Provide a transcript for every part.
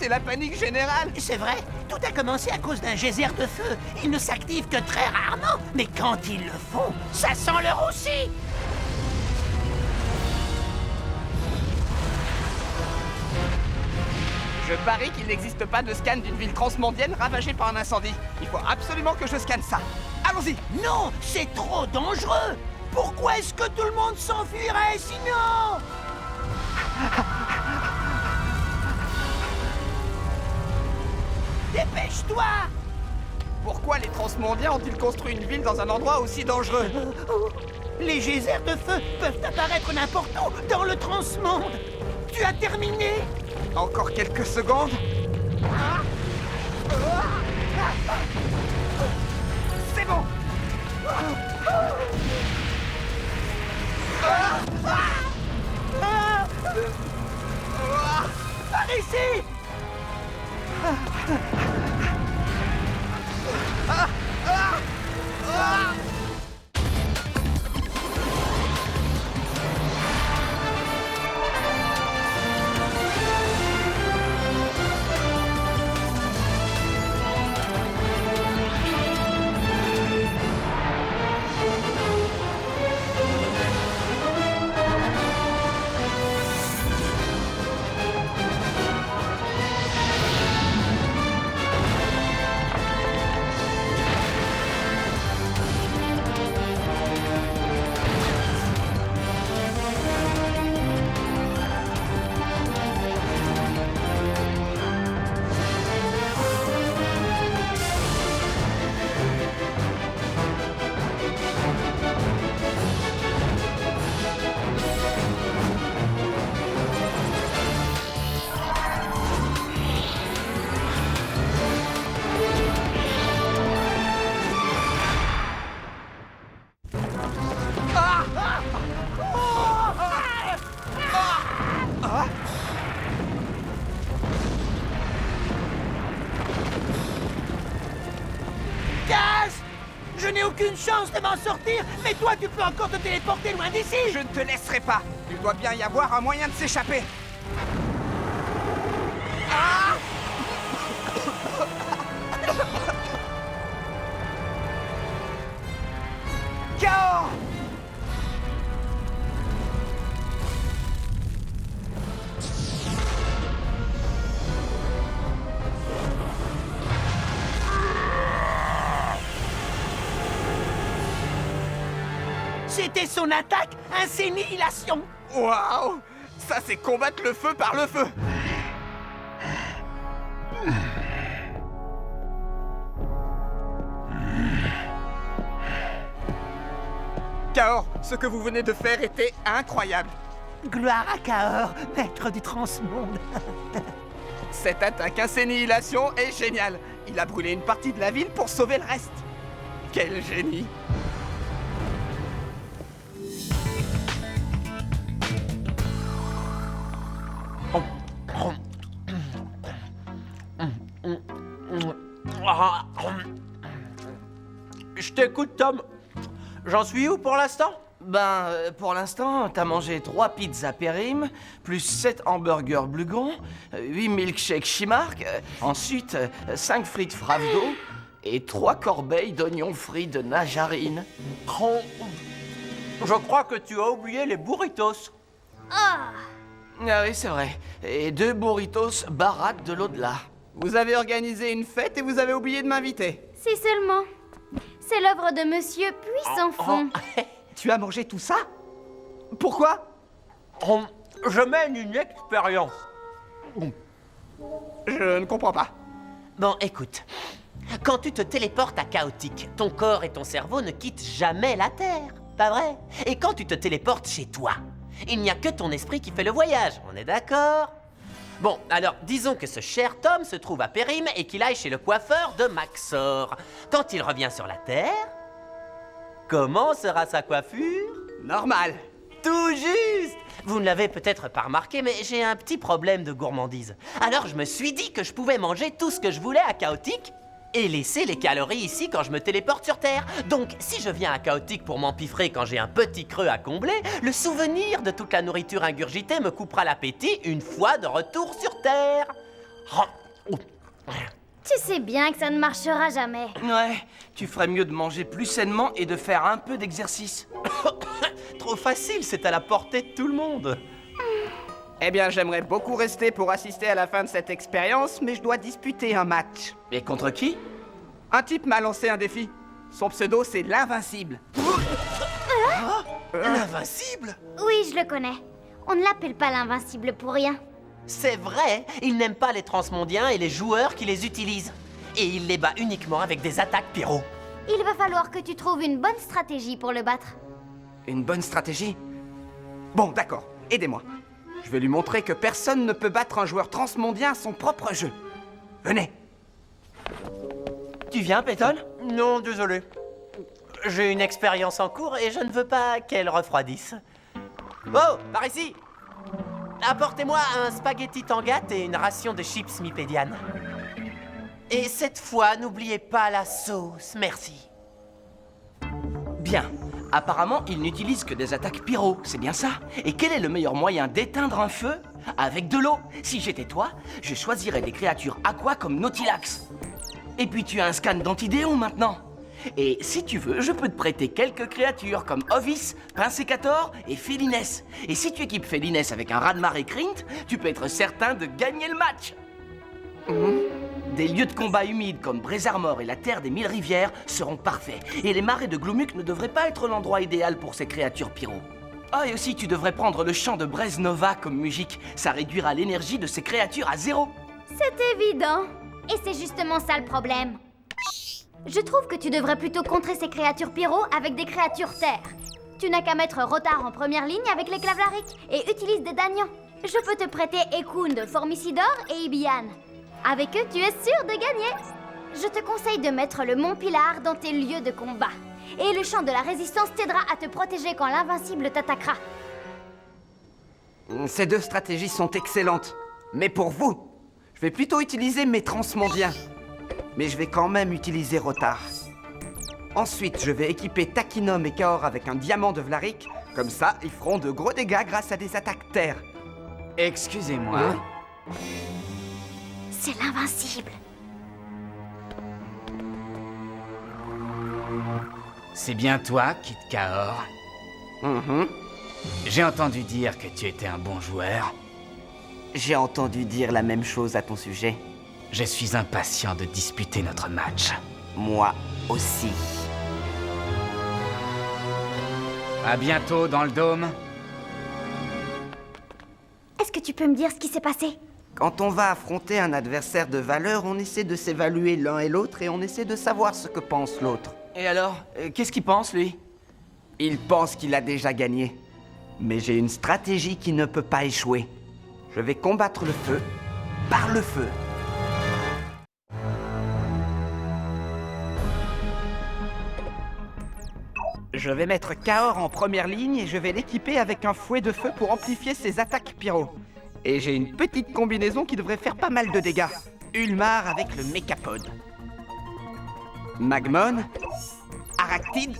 c'est la panique générale. C'est vrai, tout a commencé à cause d'un geyser de feu. Ils ne s'activent que très rarement, mais quand ils le font, ça sent le roussi. Je parie qu'il n'existe pas de scan d'une ville transmondienne ravagée par un incendie. Il faut absolument que je scanne ça. Allons-y. Non, c'est trop dangereux. Pourquoi est-ce que tout le monde s'enfuirait sinon? Dépêche-toi! Pourquoi les transmondiens ont-ils construit une ville dans un endroit aussi dangereux? Les geysers de feu peuvent apparaître n'importe où dans le transmonde. Tu as terminé? Encore quelques secondes. C'est bon. Par ici! Je n'ai aucune chance de m'en sortir, mais toi, tu peux encore te téléporter loin d'ici. Je ne te laisserai pas. Il doit bien y avoir un moyen de s'échapper. Ah! Chaos! C'était son attaque, Insénihilation. Waouh! Ça, c'est combattre le feu par le feu. Kaor, ce que vous venez de faire était incroyable. Gloire à Kaor, maître du transmonde. Cette attaque Insénihilation est géniale. Il a brûlé une partie de la ville pour sauver le reste. Quel génie! Je t'écoute, Tom. J'en suis où pour l'instant? Pour l'instant, t'as mangé 3 pizzas Périm, plus 7 hamburgers Blugon, 8 milkshakes Chimark, ensuite 5 frites Fravdo et 3 corbeilles d'oignons frits de Najarine. Je crois que tu as oublié les burritos. Ah oui, c'est vrai. Et 2 burritos baraques de l'au-delà. Vous avez organisé une fête et vous avez oublié de m'inviter. Si seulement. C'est l'œuvre de Monsieur Puissant Fond. Tu as mangé tout ça? Pourquoi? Je mène une expérience. Je ne comprends pas. Bon, écoute. Quand tu te téléportes à Chaotique, ton corps et ton cerveau ne quittent jamais la Terre, pas vrai? Et quand tu te téléportes chez toi, il n'y a que ton esprit qui fait le voyage, on est d'accord? Bon, alors, disons que ce cher Tom se trouve à Périm et qu'il aille chez le coiffeur de Maxor. Quand il revient sur la Terre, comment sera sa coiffure? Normal. Tout juste! Vous ne l'avez peut-être pas remarqué, mais j'ai un petit problème de gourmandise. Alors je me suis dit que je pouvais manger tout ce que je voulais à Chaotique et laisser les calories ici quand je me téléporte sur Terre. Donc, si je viens à Chaotique pour m'empiffrer quand j'ai un petit creux à combler, le souvenir de toute la nourriture ingurgitée me coupera l'appétit une fois de retour sur Terre. Tu sais bien que ça ne marchera jamais. Ouais, tu ferais mieux de manger plus sainement et de faire un peu d'exercice. Trop facile, c'est à la portée de tout le monde. Eh bien, j'aimerais beaucoup rester pour assister à la fin de cette expérience, mais je dois disputer un match. Et contre qui? Un type m'a lancé un défi. Son pseudo, c'est l'Invincible. L'invincible? Oui, je le connais. On ne l'appelle pas l'invincible pour rien. C'est vrai, il n'aime pas les transmondiens et les joueurs qui les utilisent. Et il les bat uniquement avec des attaques pyro. Il va falloir que tu trouves une bonne stratégie pour le battre. Une bonne stratégie? Bon, d'accord, aidez-moi. Je vais lui montrer que personne ne peut battre un joueur transmondien à son propre jeu. Venez. Tu viens, Peyton? Non, désolé. J'ai une expérience en cours et je ne veux pas qu'elle refroidisse. Oh, par ici! Apportez-moi un spaghetti tangate et une ration de chips mipédiane. Et cette fois, n'oubliez pas la sauce, merci. Bien. Apparemment, il n'utilise que des attaques pyro, c'est bien ça? Et quel est le meilleur moyen d'éteindre un feu? Avec de l'eau. Si j'étais toi, je choisirais des créatures aqua comme Nautilax. Et puis tu as un scan d'Antidéon maintenant. Et si tu veux, je peux te prêter quelques créatures comme Ovis, Pincécator et Félines. Et si tu équipes Félines avec un Radmar et Krint, tu peux être certain de gagner le match. Des lieux de combat humides comme Brésarmor et la Terre des Mille Rivières seront parfaits. Et les marais de Gloomuk ne devraient pas être l'endroit idéal pour ces créatures pyro. Ah, et aussi tu devrais prendre le chant de Breznova comme musique. Ça réduira l'énergie de ces créatures à 0. C'est évident. Et c'est justement ça le problème. Je trouve que tu devrais plutôt contrer ces créatures pyro avec des créatures terre. Tu n'as qu'à mettre Rotar en première ligne avec les Clavlaric et utilise des Danyans. Je peux te prêter Ekund, Formicidor et Ibian. Avec eux, tu es sûr de gagner. Je te conseille de mettre le Mont Pilar dans tes lieux de combat. Et le chant de la résistance t'aidera à te protéger quand l'invincible t'attaquera. Ces deux stratégies sont excellentes. Mais pour vous, je vais plutôt utiliser mes transmondiens. Mais je vais quand même utiliser Rotar. Ensuite, je vais équiper Takinom et Kaor avec un diamant de Vlarik. Comme ça, ils feront de gros dégâts grâce à des attaques terre. Excusez-moi. C'est l'invincible. C'est bien toi, Kit Kaor. J'ai entendu dire que tu étais un bon joueur. J'ai entendu dire la même chose à ton sujet. Je suis impatient de disputer notre match. Moi aussi. À bientôt dans le dôme. Est-ce que tu peux me dire ce qui s'est passé? Quand on va affronter un adversaire de valeur, on essaie de s'évaluer l'un et l'autre et on essaie de savoir ce que pense l'autre. Et alors, qu'est-ce qu'il pense, lui? Il pense qu'il a déjà gagné. Mais j'ai une stratégie qui ne peut pas échouer. Je vais combattre le feu par le feu. Je vais mettre Kaor en première ligne et je vais l'équiper avec un fouet de feu pour amplifier ses attaques pyro. Et j'ai une petite combinaison qui devrait faire pas mal de dégâts. Ulmar avec le Mechapod. Magmon. Aractide.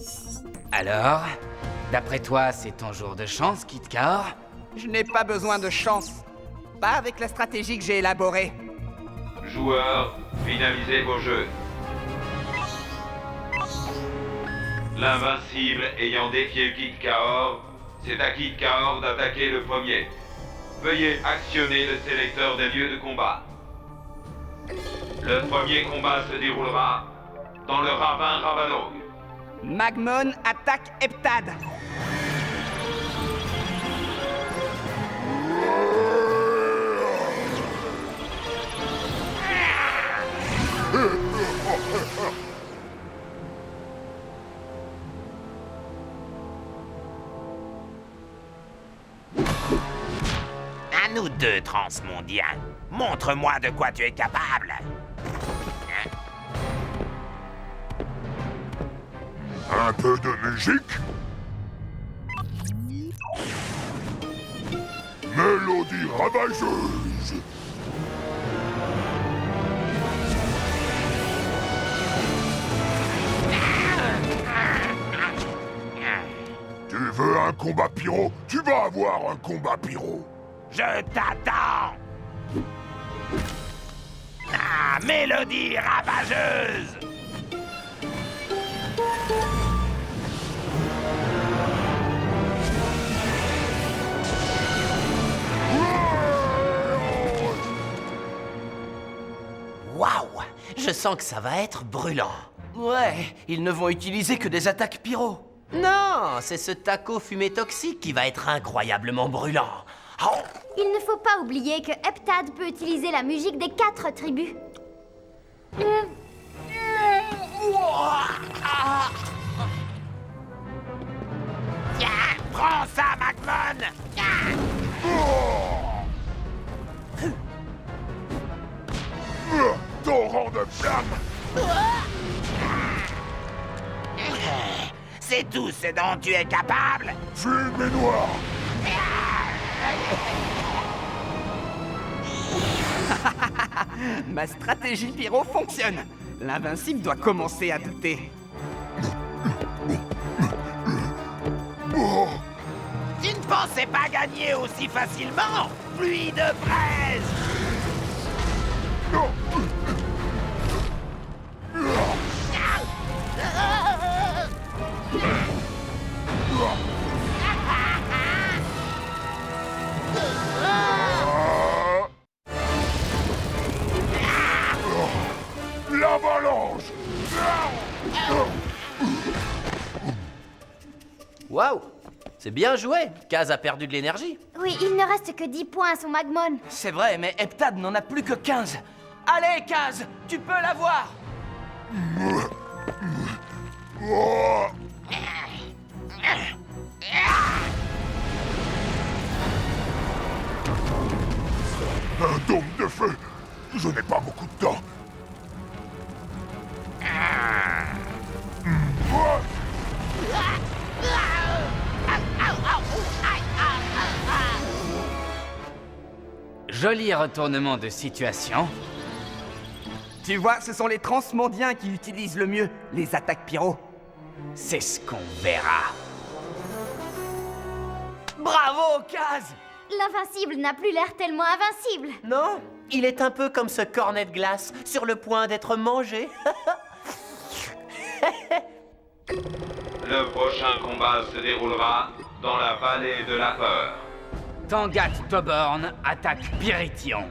Alors, d'après toi, c'est ton jour de chance, Kit Kaor? Je n'ai pas besoin de chance. Pas avec la stratégie que j'ai élaborée. Joueurs, finalisez vos jeux. L'invincible ayant défié Kit Kaor, c'est à Kit Kaor d'attaquer le premier. Veuillez actionner le sélecteur des lieux de combat. Le premier combat se déroulera dans le ravin Ravanog. Magmon attaque Heptad. À nous deux, transmondiens. Montre-moi de quoi tu es capable. Un peu de musique? Mélodie ravageuse! Tu veux un combat pyro? Tu vas avoir un combat pyro! Je t'attends! mélodie ravageuse. Waouh! Je sens que ça va être brûlant. Ouais, ils ne vont utiliser que des attaques pyro. Non, c'est ce taco fumé toxique qui va être incroyablement brûlant. Oh. Il ne faut pas oublier que Heptad peut utiliser la musique des 4 tribus. Tiens, prends ça, Magmon. Torrent de flammes! C'est tout ce dont tu es capable. Fumée noire! Ma stratégie pyro fonctionne. L'invincible doit commencer à douter. Tu ne pensais pas gagner aussi facilement? Pluie de braise. L'avalanche! Waouh! C'est bien joué. Kaz a perdu de l'énergie. Oui, il ne reste que 10 points à son Magmon. C'est vrai, mais Heptad n'en a plus que 15. Allez, Kaz, tu peux l'avoir. Oh. Un dôme de feu! Je n'ai pas beaucoup de temps. Joli retournement de situation. Tu vois, ce sont les transmondiens qui utilisent le mieux les attaques pyro. C'est ce qu'on verra. Bravo, Kaz. L'invincible n'a plus l'air tellement invincible. Non, il est un peu comme ce cornet de glace, sur le point d'être mangé. Le prochain combat se déroulera dans la vallée de la peur. Tangat Toborn attaque Pyrithion.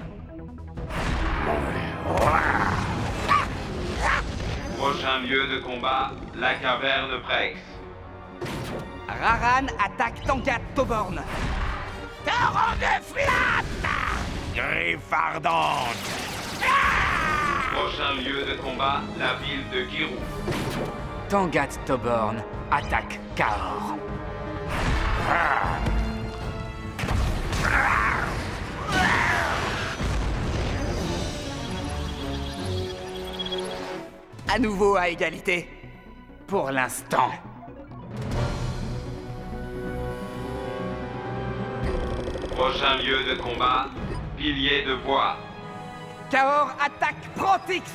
Prochain lieu de combat, la caverne Prex. Raran attaque Tangat Toborn. Torrent de flammes. Griffe ardente. Prochain lieu de combat, la ville de Kirou. Tangat Toborn attaque Kaor. À nouveau à égalité. Pour l'instant. Prochain lieu de combat, pilier de bois. Kaor attaque Prantix.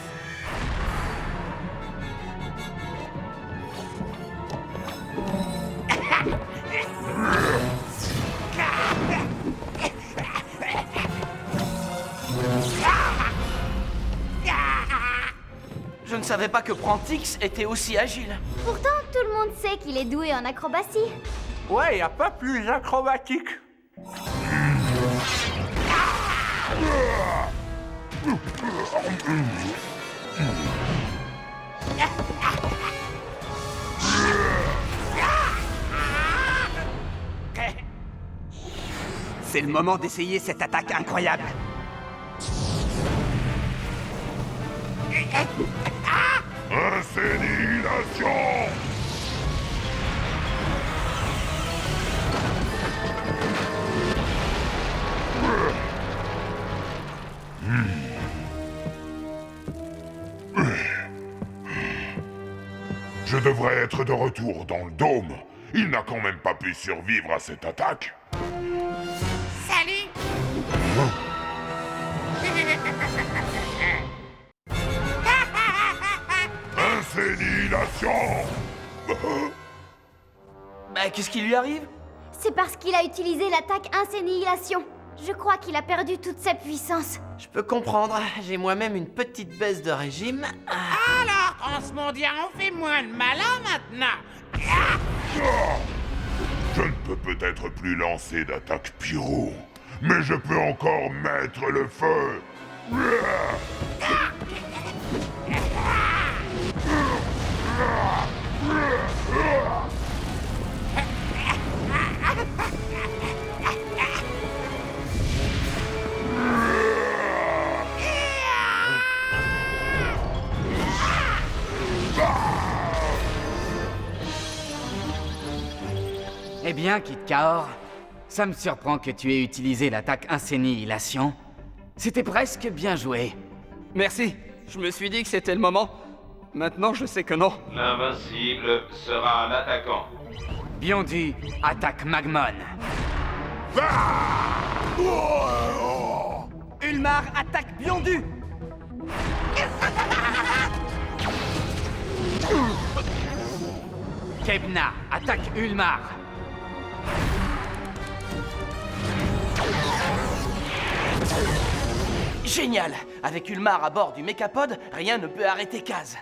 Je ne savais pas que Prantix était aussi agile. Pourtant, tout le monde sait qu'il est doué en acrobatie. Ouais, y a pas plus acrobatique. C'est le moment d'essayer cette attaque incroyable. Insénilation! Je devrais être de retour dans le dôme. Il n'a quand même pas pu survivre à cette attaque. Salut. Insénilation! Bah, qu'est-ce qui lui arrive? C'est parce qu'il a utilisé l'attaque Insénihilation. Je crois qu'il a perdu toute sa puissance. Je peux comprendre, j'ai moi-même une petite baisse de régime. Alors, transmondien, on fait moins le malin maintenant. Je ne peux peut-être plus lancer d'attaque pyro, mais je peux encore mettre le feu. Eh bien, Kid Kaor, ça me surprend que tu aies utilisé l'attaque Insénihilation. C'était presque bien joué. Merci. Je me suis dit que c'était le moment. Maintenant, je sais que non. L'invincible sera l'attaquant. Biondu, attaque Magmon. Ulmar attaque Biondu. Kebna, attaque Ulmar. Génial! Avec Ulmar à bord du Mechapod, rien ne peut arrêter Kaz.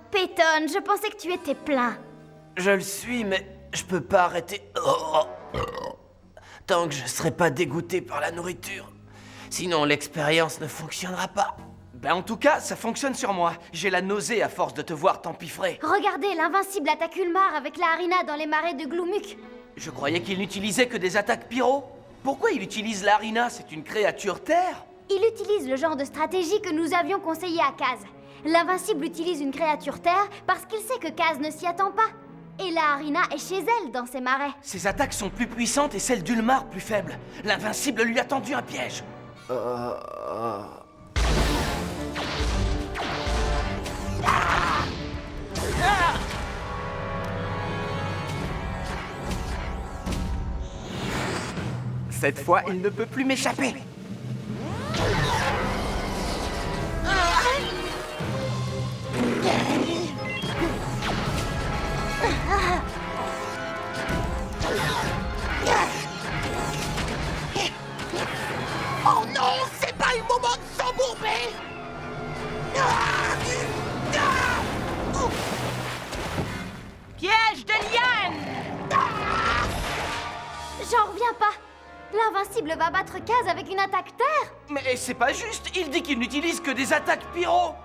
Peyton, je pensais que tu étais plein. Je le suis, mais je peux pas arrêter. Tant que je serai pas dégoûté par la nourriture. Sinon, l'expérience ne fonctionnera pas. Ben en tout cas, ça fonctionne sur moi. J'ai la nausée à force de te voir t'empiffrer. Regardez, l'invincible attaque Ulmar avec la harina dans les marais de Gloomuk. Je croyais qu'il n'utilisait que des attaques pyro. Pourquoi il utilise la harina? C'est une créature terre? Il utilise le genre de stratégie que nous avions conseillé à Kaz. L'invincible utilise une créature terre parce qu'il sait que Kaz ne s'y attend pas. Et la harina est chez elle dans ces marais. Ses attaques sont plus puissantes et celles d'Ulmar plus faibles. L'invincible lui a tendu un piège. Cette fois, il ne peut plus m'échapper. Oh non, c'est pas le moment de s'embourber. Piège de liane! J'en reviens pas. L'invincible va battre Kaz avec une attaque terre. Mais c'est pas juste, il dit qu'il n'utilise que des attaques pyro.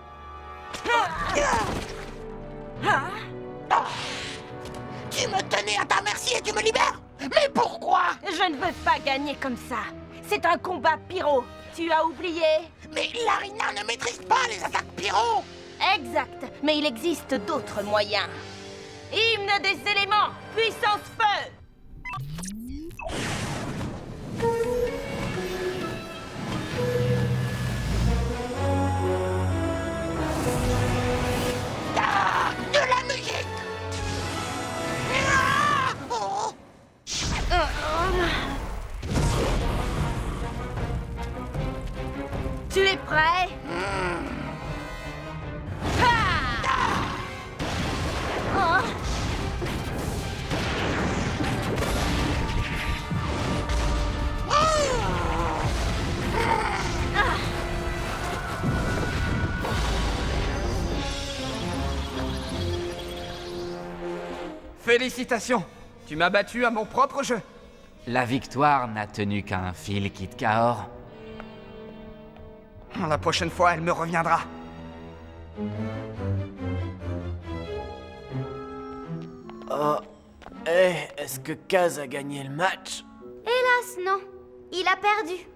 Tu me tenais à ta merci et tu me libères? Mais pourquoi? Je ne veux pas gagner comme ça. C'est un combat pyro. Tu as oublié? Mais Larina ne maîtrise pas les attaques pyro. Exact, mais il existe d'autres moyens. Hymne des éléments, puissance feu! De la musique. Oh. Tu es prêt? Félicitations. Tu m'as battu à mon propre jeu. La victoire n'a tenu qu'à un fil, Kid Kaor. La prochaine fois, elle me reviendra. Est-ce que Kaz a gagné le match? Hélas, non. Il a perdu.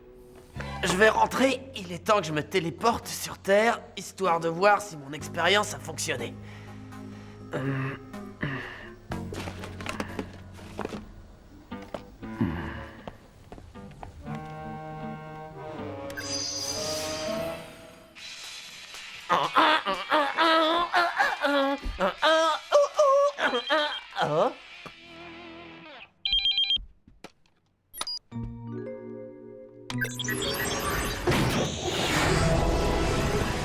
Je vais rentrer, il est temps que je me téléporte sur Terre, histoire de voir si mon expérience a fonctionné.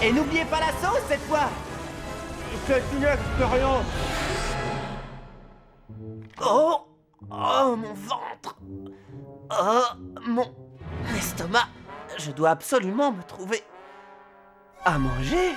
Et n'oubliez pas la sauce cette fois. C'est une expérience. Oh, oh, mon ventre. Oh, mon estomac. Je dois absolument me trouver à manger.